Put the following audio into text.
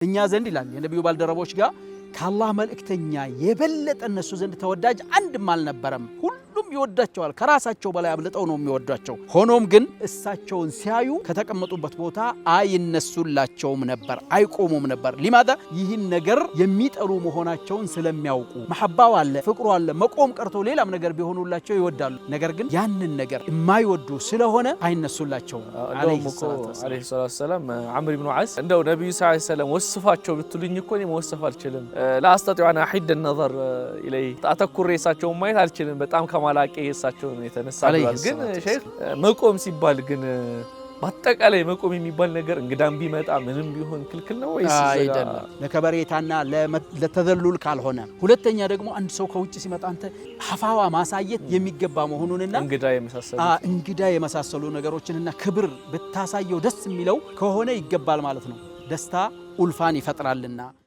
እኛ ዘንድ ይላል የነብዩ ባልደረቦች ጋር ከአላህ መልእክተኛ የበለጠ እነሱ ዘንድ ተወዳጅ አንድም አልነበረም ሁሉም ይወዳቸዋል ከራሳቸው በላይ አብልጠው ነው የሚወዷቸው ሆኖም ግን እሳቸውን ሲያዩ ከተቀመጡበት ቦታ አይነሱላቸውም ነበር አይቆሙም ነበር لماذا ይህን ነገር የሚጠሉ መሆናቸውን ስለሚያውቁ መሐባው አለ ፍቅሩ አለ መቆም ቀርቶ ሌላም ነገር ቢሆኑላቸው ይወዳሉ ነገር ግን ያንን ነገር የማይወዱ ስለሆነ አይነሱላቸው አለይሂ ሰላቱ ሰላም አምር ኢብኑ ዓስ እንደው ነብዩ ሰለላሁ ዐለይሂ ወሰለም ወስፋቸው ብትሉኝ እኮ እኔ መወሰፍ አልችልም ላስተጣው انا احد النظر اليه አተኩሬ እሳቸውን ማየት አልችልም በጣም ከማላቄ እሳቸውን የተነሳሉል ግን ሼክ መቆም ሲባል ግን ማጠቃላይ መቆም የሚባል ነገር እንግዳም ቢመጣ ምንም ቢሆን ክልክል ነው ወይስ አይደለም ለከበሬታና ለተዘሉል ካልሆነ ሁለተኛ ደግሞ አንድ ሰው ከውጭ ሲመጣ አንተ ሐፋዋ ማሳየት የሚገባ መሆኑንና እንግዳ የመሳሰሉ ነገሮችንና ክብር ብታሳየው ደስ የሚለው ከሆነ ይገባል ማለት ነው ደስታ ኡልፋን ይፈጥራልና